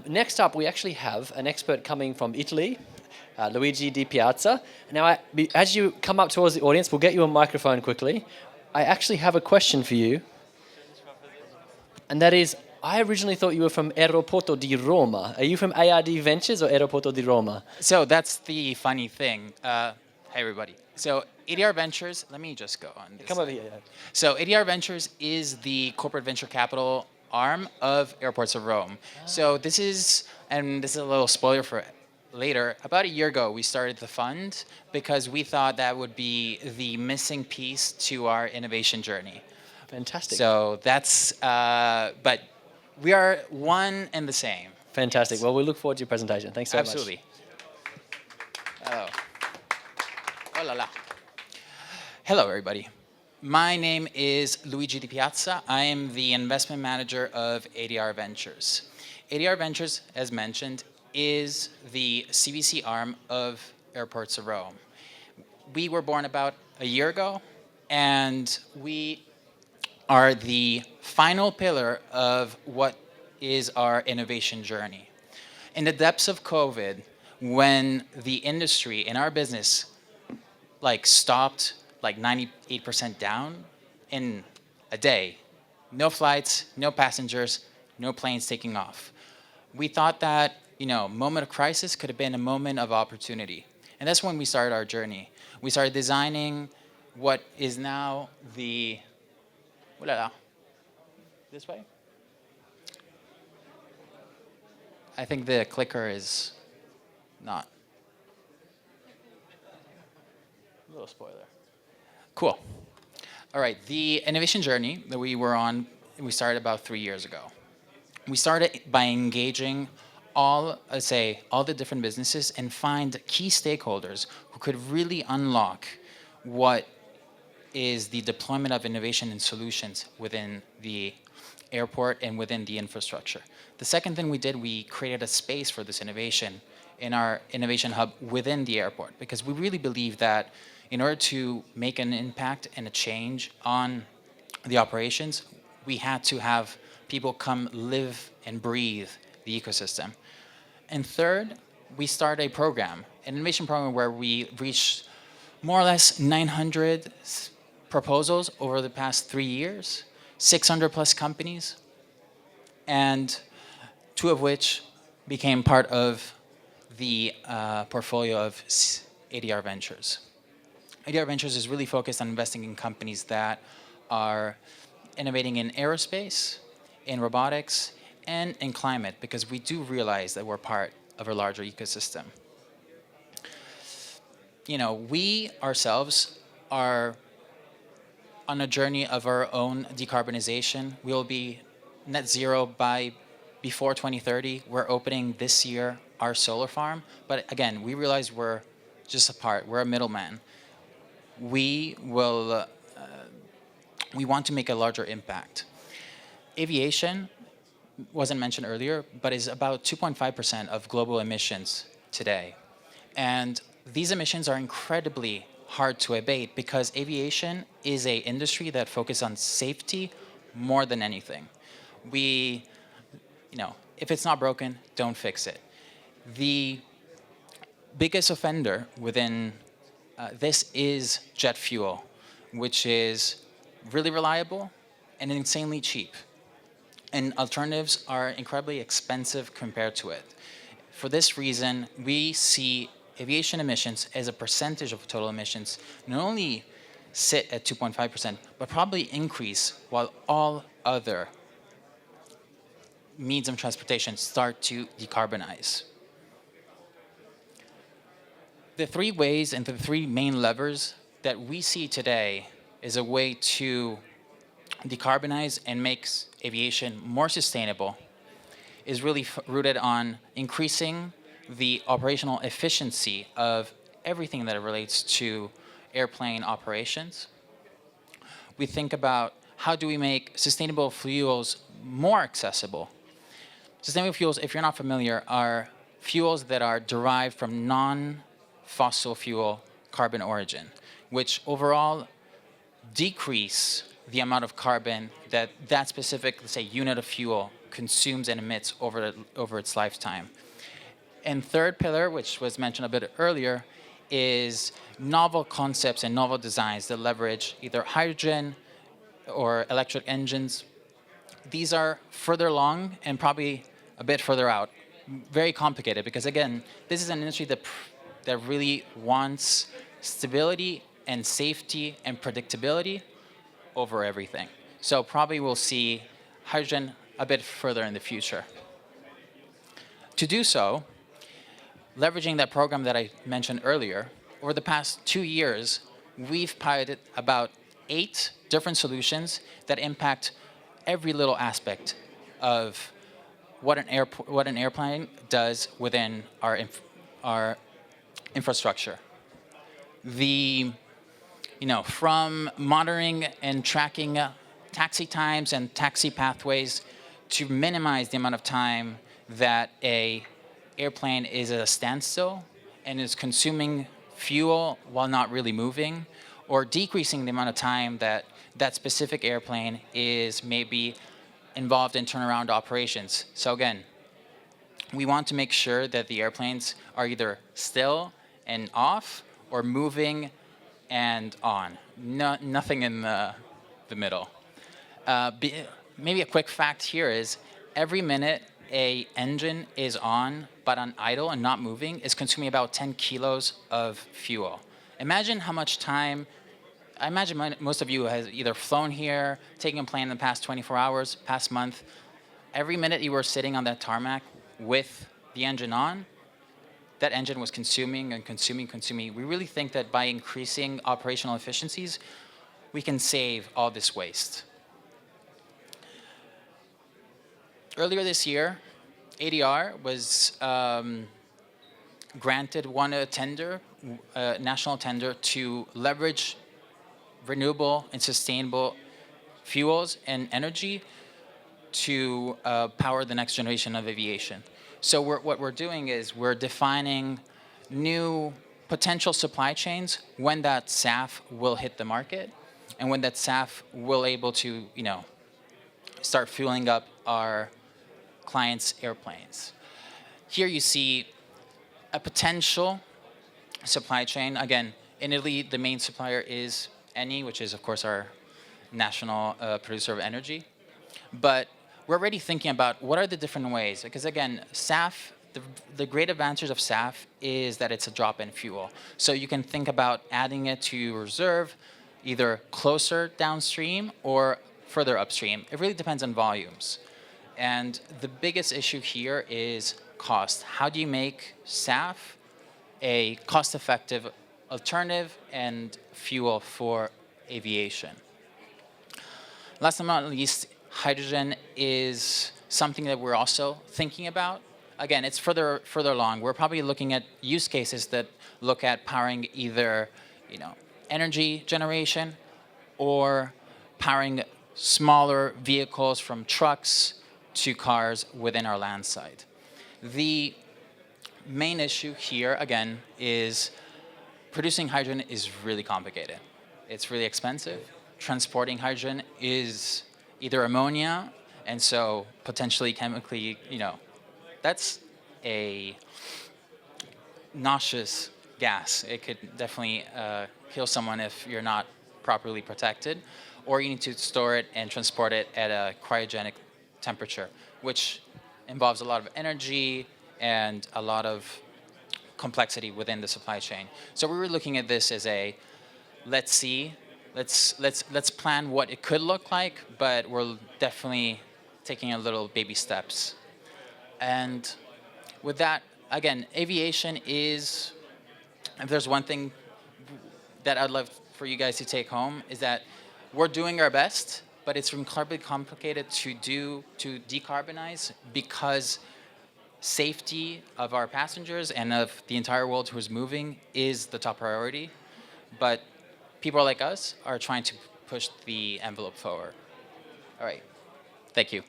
Next up, we actually have an expert coming from Italy, Luigi Di Piazza. Now, as you come up towards the audience, we'll get you a microphone quickly. I actually have a question for you, and that is, I originally thought you were from Aeroporto di Roma. Are you from ARD Ventures or Aeroporto di Roma? So that's the funny thing. Hi, everybody. So ADR Ventures, let me just go on this. Come over here. So ADR Ventures is the corporate venture capital arm of Airports of Rome. So this is a little spoiler for later. About a year ago, we started the fund because we thought that would be the missing piece to our innovation journey. Fantastic. So that's, but we are one and the same. Fantastic. Well, we look forward to your presentation. Thanks so much. Absolutely. Hello. Oh la la. Hello, everybody. My name is Luigi Di Piazza. I am the investment manager of ADR Ventures. ADR Ventures, as mentioned, is the CVC arm of Airports of Rome. We were born about a year ago, and we are the final pillar of what is our innovation journey. In the depths of COVID, when the industry in our business stopped 98% down in a day, no flights, no passengers, no planes taking off, we thought that moment of crisis could have been a moment of opportunity. And that's when we started our journey. We started designing what is now the, this way? I think the clicker is not. A little spoiler. Cool. All right, the innovation journey that we were on, we started about 3 years ago. We started by engaging all the different businesses and find key stakeholders who could really unlock what is the deployment of innovation and solutions within the airport and within the infrastructure. The second thing we did, we created a space for this innovation in our innovation hub within the airport, because we really believe that in order to make an impact and a change on the operations, we had to have people come live and breathe the ecosystem. And third, we started a program, an innovation program where we reached more or less 900 proposals over the past 3 years, 600 plus companies, and 2 of which became part of the portfolio of ADR Ventures. ADR Ventures is really focused on investing in companies that are innovating in aerospace, in robotics, and in climate, because we do realize that we're part of a larger ecosystem. We ourselves are on a journey of our own decarbonization. We will be net zero before 2030. We're opening this year our solar farm. But again, we realize we're just a part. We're a middleman. We want to make a larger impact. Aviation wasn't mentioned earlier, but is about 2.5% of global emissions today. And these emissions are incredibly hard to abate because aviation is an industry that focuses on safety more than anything. If it's not broken, don't fix it. The biggest offender within this is jet fuel, which is really reliable and insanely cheap. And alternatives are incredibly expensive compared to it. For this reason, we see aviation emissions as a percentage of total emissions not only sit at 2.5%, but probably increase while all other means of transportation start to decarbonize. The 3 ways and the 3 main levers that we see today is a way to decarbonize and makes aviation more sustainable is really rooted on increasing the operational efficiency of everything that relates to airplane operations. We think about how do we make sustainable fuels more accessible. Sustainable fuels, if you're not familiar, are fuels that are derived from non-fossil fuel carbon origin, which overall decrease the amount of carbon that specific, let's say, unit of fuel consumes and emits over its lifetime. And third pillar, which was mentioned a bit earlier, is novel concepts and novel designs that leverage either hydrogen or electric engines. These are further along and probably a bit further out. Very complicated because, again, this is an industry that really wants stability and safety and predictability over everything. So probably we'll see hydrogen a bit further in the future. To do so, leveraging that program that I mentioned earlier, over the past 2 years, we've piloted about 8 different solutions that impact every little aspect of what an airplane does within our infrastructure. From monitoring and tracking taxi times and taxi pathways to minimize the amount of time that a airplane is at a standstill and is consuming fuel while not really moving, or decreasing the amount of time that that specific airplane is maybe involved in turnaround operations. So again, we want to make sure that the airplanes are either still and off or moving and on. Nothing in the middle. Maybe a quick fact here is every minute a engine is on but on idle and not moving is consuming about 10 kilos of fuel. Imagine how much time. I imagine most of you has either flown here, taken a plane in the past 24 hours, past month. Every minute you were sitting on that tarmac with the engine on, that engine was consuming and consuming. We really think that by increasing operational efficiencies, we can save all this waste. Earlier this year, ADR was won a national tender to leverage renewable and sustainable fuels and energy to power the next generation of aviation. So what we're doing is we're defining new potential supply chains when that SAF will hit the market and when that SAF will able to start fueling up our clients' airplanes. Here you see a potential supply chain. Again, in Italy, the main supplier is Eni, which is, of course, our national producer of energy. But we're already thinking about what are the different ways. Because, again, SAF, the great advantage of SAF is that it's a drop-in fuel. So you can think about adding it to your reserve, either closer downstream or further upstream. It really depends on volumes. And the biggest issue here is cost. How do you make SAF a cost-effective alternative and fuel for aviation? Last but not least, hydrogen is something that we're also thinking about. Again, it's further along. We're probably looking at use cases that look at powering either energy generation or powering smaller vehicles from trucks to cars within our land side. The main issue here, again, is producing hydrogen is really complicated. It's really expensive. Transporting hydrogen is either ammonia, and so potentially chemically, that's a nauseous gas. It could definitely kill someone if you're not properly protected, or you need to store it and transport it at a cryogenic temperature, which involves a lot of energy and a lot of complexity within the supply chain. So we were looking at this as let's plan what it could look like, but we're definitely taking a little baby steps. And with that, again, aviation is, if there's one thing that I'd love for you guys to take home, is that we're doing our best, but it's incredibly complicated to decarbonize because safety of our passengers and of the entire world who is moving is the top priority. But people like us are trying to push the envelope forward. All right. Thank you.